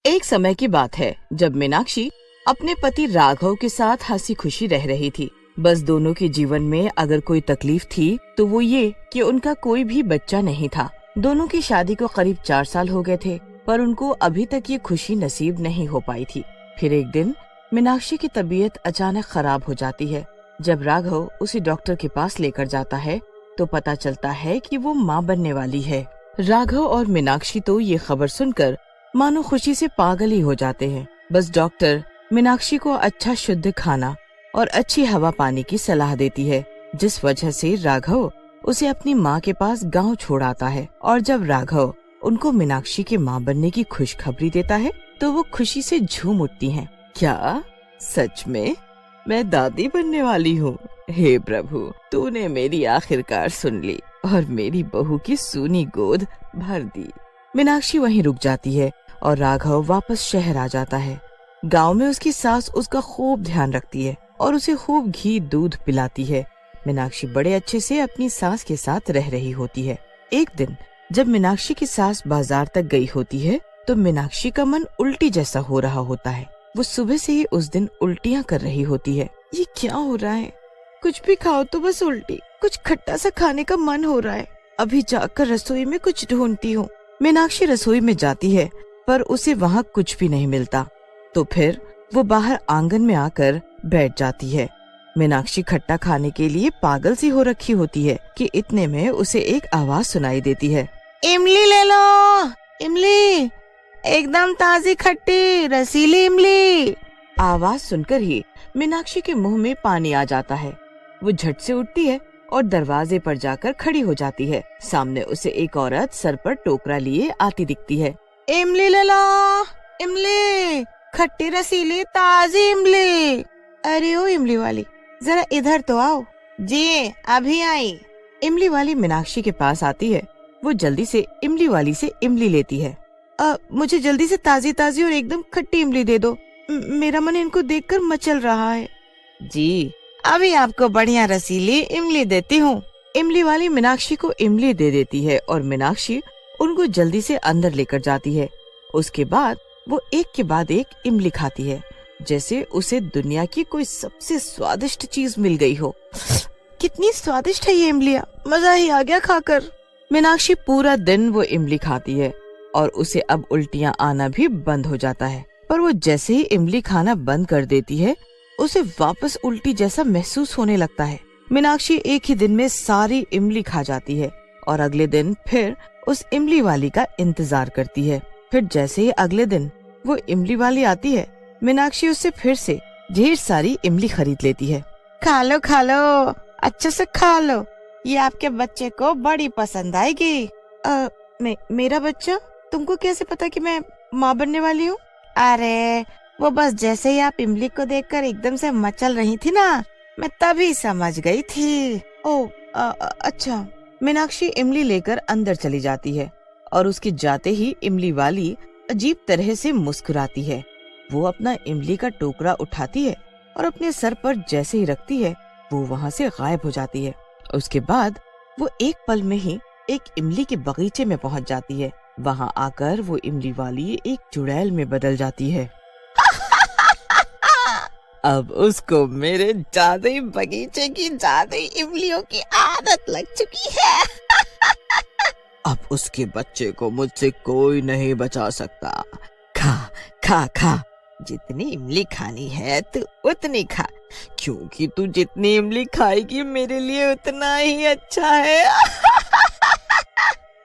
एक समय की बात है जब मीनाक्षी अपने पति राघव के साथ हंसी खुशी रह रही थी। बस दोनों के जीवन में अगर कोई तकलीफ थी तो वो ये कि उनका कोई भी बच्चा नहीं था। दोनों की शादी को करीब 4 साल हो गए थे, पर उनको अभी तक ये खुशी नसीब नहीं हो पाई थी। फिर एक दिन मीनाक्षी की तबीयत अचानक खराब हो जाती है। जब राघव उसे डॉक्टर के पास लेकर जाता है तो पता चलता है कि वो माँ बनने वाली है। राघव और मीनाक्षी तो ये खबर सुनकर मानो खुशी से पागल ही हो जाते हैं। बस डॉक्टर मीनाक्षी को अच्छा शुद्ध खाना और अच्छी हवा पाने की सलाह देती है, जिस वजह से राघव उसे अपनी माँ के पास गांव छोड़ आता है। और जब राघव उनको मीनाक्षी की माँ बनने की खुशखबरी देता है तो वो खुशी से झूम उठती हैं। क्या सच में मैं दादी बनने वाली हूँ? हे प्रभु, तूने मेरी आखिरकार सुन ली और मेरी बहू की सूनी गोद भर दी। मीनाक्षी वहीं रुक जाती है और राघव वापस शहर आ जाता है। गांव में उसकी सास उसका खूब ध्यान रखती है और उसे खूब घी दूध पिलाती है। मीनाक्षी बड़े अच्छे से अपनी सास के साथ रह रही होती है। एक दिन जब मीनाक्षी की सास बाजार तक गई होती है तो मीनाक्षी का मन उल्टी जैसा हो रहा होता है। वो सुबह से ही उस दिन उल्टियाँ कर रही होती है। ये क्या हो रहा है? कुछ भी खाओ तो बस उल्टी। कुछ खट्टा सा खाने का मन हो रहा है। अभी जाकर रसोई में कुछ ढूंढती हूँ। मीनाक्षी रसोई में जाती है पर उसे वहाँ कुछ भी नहीं मिलता। तो फिर वो बाहर आंगन में आकर बैठ जाती है। मीनाक्षी खट्टा खाने के लिए पागल सी हो रखी होती है कि इतने में उसे एक आवाज सुनाई देती है। इमली ले लो, इमली, एकदम ताजी खट्टी रसीली इमली। आवाज सुनकर ही मीनाक्षी के मुंह में पानी आ जाता है। वो झट से उठती है और दरवाजे पर जाकर खड़ी हो जाती है। सामने उसे एक औरत सर पर टोकरा लिए आती दिखती है। इमली ले लो, इमली, खट्टी रसीली ताजी इमली। अरे ओ इमली वाली, जरा इधर तो आओ। जी अभी आई। इमली वाली मीनाक्षी के पास आती है। वो जल्दी से इमली वाली से इमली लेती है। मुझे जल्दी से ताजी ताजी और एकदम खट्टी इमली दे दो। मेरा मन इनको देखकर मचल रहा है। जी अभी आपको बढ़िया रसीली इमली देती हूँ। इमली वाली मीनाक्षी को इमली दे देती है और मीनाक्षी उनको जल्दी से अंदर लेकर जाती है। उसके बाद वो एक के बाद एक इमली खाती है, जैसे उसे दुनिया की कोई सबसे स्वादिष्ट चीज मिल गई हो। कितनी स्वादिष्ट है ये इमलियाँ, मजा ही आ गया खाकर। मीनाक्षी पूरा दिन वो इमली खाती है और उसे अब उल्टियाँ आना भी बंद हो जाता है। पर वो जैसे ही इमली खाना बंद कर देती है उसे वापस उल्टी जैसा महसूस होने लगता है। मीनाक्षी एक ही दिन में सारी इमली खा जाती है और अगले दिन फिर उस इमली वाली का इंतजार करती है। फिर जैसे ही अगले दिन वो इमली वाली आती है, मीनाक्षी उससे फिर से ढेर सारी इमली खरीद लेती है। खा लो, अच्छे से खा लो, ये आपके बच्चे को बड़ी पसंद आएगी। मेरा बच्चा? तुमको कैसे पता कि मैं माँ बनने वाली हूँ? अरे वो बस जैसे ही आप इमली को देखकर एकदम से मचल रही थी ना, मैं तभी समझ गई थी। अच्छा। मीनाक्षी इमली लेकर अंदर चली जाती है और उसके जाते ही इमली वाली अजीब तरह से मुस्कुराती है। वो अपना इमली का टोकरा उठाती है और अपने सर पर जैसे ही रखती है वो वहाँ से गायब हो जाती है। उसके बाद वो एक पल में ही एक इमली के बगीचे में पहुँच जाती है। वहाँ आकर वो इमली वाली एक चुड़ैल में बदल जाती है। अब उसको मेरे जादुई बगीचे की जादुई इमलियों की आदत लग चुकी है। अब उसके बच्चे को मुझसे कोई नहीं बचा सकता। खा खा खा, जितनी इमली खानी है तू उतनी खा, क्योंकि तू जितनी इमली खाएगी मेरे लिए उतना ही अच्छा है।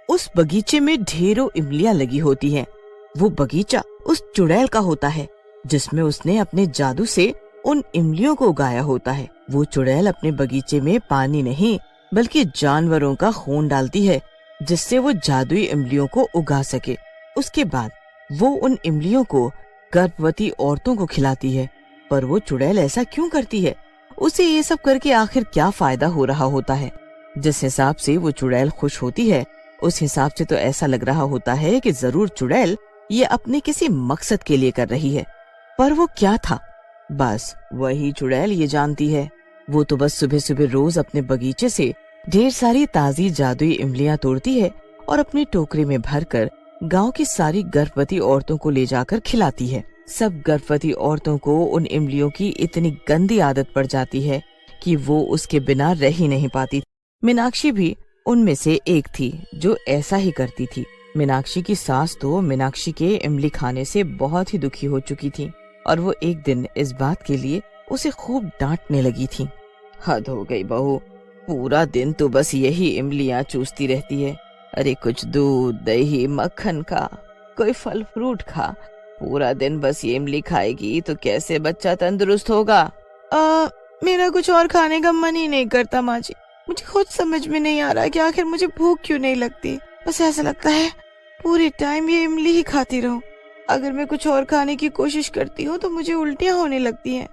उस बगीचे में ढेरों इमलियां लगी होती हैं। वो बगीचा उस चुड़ैल का होता है जिसमें उसने अपने जादू से उन इमलियों को उगाया होता है। वो चुड़ैल अपने बगीचे में पानी नहीं बल्कि जानवरों का खून डालती है, जिससे वो जादुई इमलियों को उगा सके। उसके बाद वो उन इमलियों को गर्भवती औरतों को खिलाती है। पर वो चुड़ैल ऐसा क्यों करती है? उसे ये सब करके आखिर क्या फायदा हो रहा होता है? जिस हिसाब से वो चुड़ैल खुश होती है उस हिसाब से तो ऐसा लग रहा होता है कि जरूर चुड़ैल ये अपने किसी मकसद के लिए कर रही है। पर वो क्या था, बस वही चुड़ैल ये जानती है। वो तो बस सुबह सुबह रोज अपने बगीचे से ढेर सारी ताजी जादुई इमलियां तोड़ती है और अपनी टोकरी में भरकर गांव की सारी गर्भवती औरतों को ले जाकर खिलाती है। सब गर्भवती औरतों को उन इमलियों की इतनी गंदी आदत पड़ जाती है कि वो उसके बिना रह ही नहीं पाती। मीनाक्षी भी उनमें से एक थी जो ऐसा ही करती थी। मीनाक्षी की सास तो मीनाक्षी के इमली खाने से बहुत ही दुखी हो चुकी थी और वो एक दिन इस बात के लिए उसे खूब डांटने लगी थी। हद हो गई बहू, पूरा दिन तो बस यही इमलियां चूसती रहती है। अरे कुछ दूध दही मक्खन खा, कोई फल फ्रूट खा। पूरा दिन बस ये इमली खाएगी तो कैसे बच्चा तंदुरुस्त होगा? मेरा कुछ और खाने का मन ही नहीं करता माँ जी। मुझे खुद समझ में नहीं आ रहा कि आखिर मुझे भूख क्यों नहीं लगती। बस ऐसा लगता है पूरे टाइम ये इमली ही खाती रहूं। अगर मैं कुछ और खाने की कोशिश करती हूँ तो मुझे उल्टियाँ होने लगती हैं।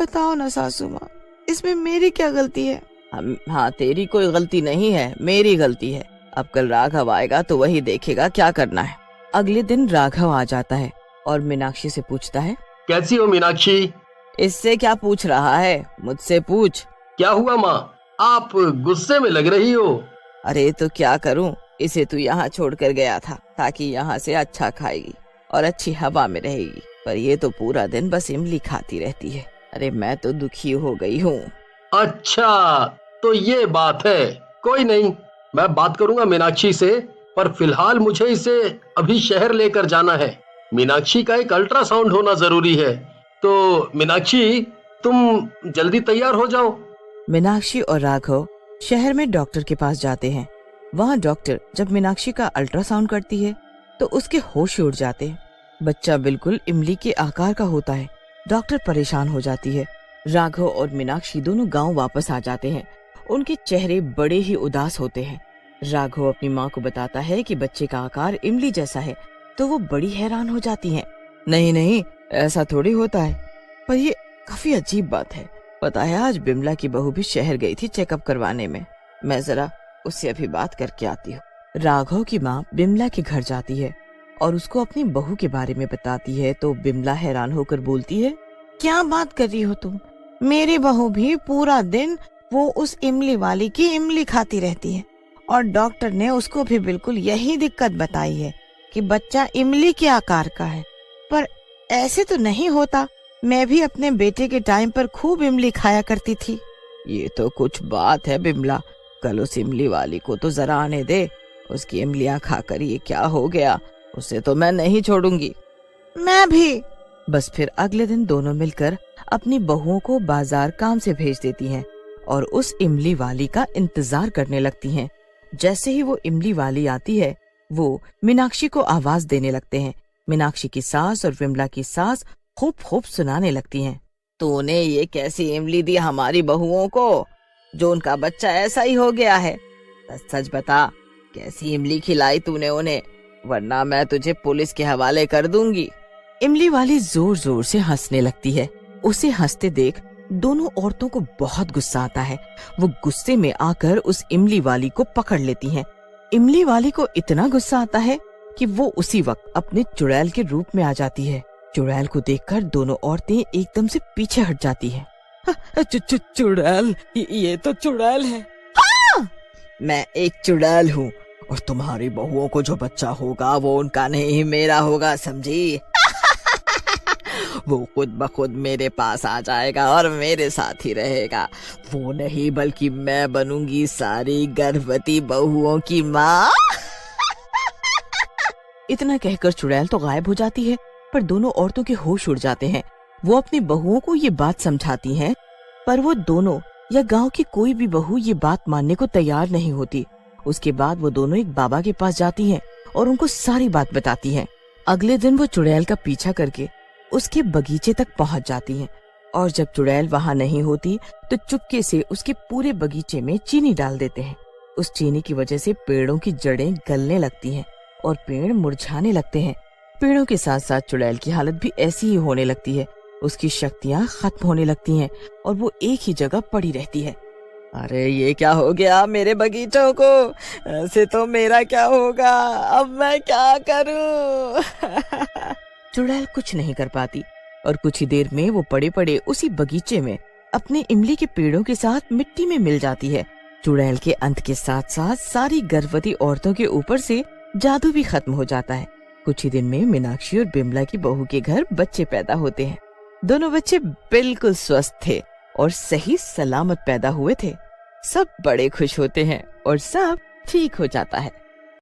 बताओ ना सासू माँ, इसमें मेरी क्या गलती है? हाँ, तेरी कोई गलती नहीं है, मेरी गलती है। अब कल राघव आएगा तो वही देखेगा क्या करना है। अगले दिन राघव आ जाता है और मीनाक्षी से पूछता है, कैसी हो मीनाक्षी? इससे क्या पूछ रहा है, मुझसे पूछ। क्या हुआ माँ, आप गुस्से में लग रही हो? अरे तो क्या करूं, इसे तू यहाँ छोड़कर गया था ताकि यहाँ से अच्छा खाएगी और अच्छी हवा में रहेगी, पर ये तो पूरा दिन बस इमली खाती रहती है। अरे मैं तो दुखी हो गई हूँ। अच्छा तो ये बात है, कोई नहीं, मैं बात करूंगा मीनाक्षी से, पर फिलहाल मुझे इसे अभी शहर लेकर जाना है। मीनाक्षी का एक अल्ट्रासाउंड होना जरूरी है। तो मीनाक्षी तुम जल्दी तैयार हो जाओ। मीनाक्षी और राघव शहर में डॉक्टर के पास जाते हैं। वहाँ डॉक्टर जब मीनाक्षी का अल्ट्रासाउंड करती है तो उसके होश उड़ जाते हैं। बच्चा बिल्कुल इमली के आकार का होता है। डॉक्टर परेशान हो जाती है। राघव और मीनाक्षी दोनों गांव वापस आ जाते हैं। उनके चेहरे बड़े ही उदास होते हैं। राघव अपनी माँ को बताता है कि बच्चे का आकार इमली जैसा है, तो वो बड़ी हैरान हो जाती हैं। नहीं नहीं, ऐसा थोड़ी होता है, पर ये काफी अजीब बात है। पता है, आज बिमला की बहू भी शहर गई थी चेकअप करवाने में। मैं जरा उससे अभी बात करके आती हूँ। राघव की माँ बिमला के घर जाती है और उसको अपनी बहू के बारे में बताती है तो बिमला हैरान होकर बोलती है, क्या बात कर रही हो तुम? मेरी बहू भी पूरा दिन वो उस इमली वाली की इमली खाती रहती है और डॉक्टर ने उसको भी बिल्कुल यही दिक्कत बताई है कि बच्चा इमली के आकार का है। पर ऐसे तो नहीं होता, मैं भी अपने बेटे के टाइम पर खूब इमली खाया करती थी। ये तो कुछ बात है बिमला, कल उस इमली वाली को तो जरा आने दे। उसकी इमलियां खाकर ये क्या हो गया, उसे तो मैं नहीं छोड़ूंगी। मैं भी। बस फिर अगले दिन दोनों मिलकर अपनी बहुओं को बाजार काम से भेज देती हैं और उस इमली वाली का इंतजार करने लगती हैं। जैसे ही वो इमली वाली आती है, वो मीनाक्षी को आवाज देने लगते हैं। मीनाक्षी की सास और विमला की सास खूब खूब सुनाने लगती हैं, तूने ये कैसी इमली दी हमारी बहुओं को, जो उनका बच्चा ऐसा ही हो गया है? सच सच बता, कैसी इमली खिलाई तूने उन्हें, वरना मैं तुझे पुलिस के हवाले कर दूंगी। इमली वाली जोर जोर से हंसने लगती है। उसे हंसते देख दोनों औरतों को बहुत गुस्सा आता है। वो गुस्से में आकर उस इमली वाली को पकड़ लेती हैं। इमली वाली को इतना गुस्सा आता है कि वो उसी वक्त अपने चुड़ैल के रूप में आ जाती है। चुड़ैल को देखकर दोनों औरतें एकदम से पीछे हट जाती हैं। चुड़ैल? ये तो चुड़ैल है। हाँ! मैं एक चुड़ैल हूँ और तुम्हारी बहुओं को जो बच्चा होगा वो उनका नहीं मेरा होगा, समझी? वो खुद ब खुद मेरे पास आ जाएगा और मेरे साथ ही रहेगा। वो नहीं बल्कि मैं बनूंगी सारी गर्भवती बहुओं की माँ। इतना कहकर चुड़ैल तो गायब हो जाती है, पर दोनों औरतों के होश उड़ जाते हैं। वो अपनी बहुओं को ये बात समझाती हैं, पर वो दोनों या गांव की कोई भी बहू ये बात मानने को तैयार नहीं होती। उसके बाद वो दोनों एक बाबा के पास जाती हैं और उनको सारी बात बताती हैं। अगले दिन वो चुड़ैल का पीछा करके उसके बगीचे तक पहुंच जाती हैं और जब चुड़ैल वहां नहीं होती तो चुपके से उसके पूरे बगीचे में चीनी डाल देते हैं। उस चीनी की वजह से पेड़ों की जड़ें गलने लगती हैं और पेड़ मुरझाने लगते हैं। पेड़ों के साथ साथ चुड़ैल की हालत भी ऐसी ही होने लगती है। उसकी शक्तियां खत्म होने लगती हैं और वो एक ही जगह पड़ी रहती है। अरे ये क्या हो गया मेरे बगीचों को? ऐसे तो मेरा क्या होगा? अब मैं क्या करूं? चुड़ैल कुछ नहीं कर पाती और कुछ ही देर में वो पड़े पड़े उसी बगीचे में अपने इमली के पेड़ों के साथ मिट्टी में मिल जाती है। चुड़ैल के अंत के साथ साथ सारी गर्भवती औरतों के ऊपर से जादू भी खत्म हो जाता है। कुछ ही दिन में मीनाक्षी और बिमला की बहू के घर बच्चे पैदा होते हैं। दोनों बच्चे बिल्कुल स्वस्थ थे और सही सलामत पैदा हुए थे। सब बड़े खुश होते हैं और सब ठीक हो जाता है।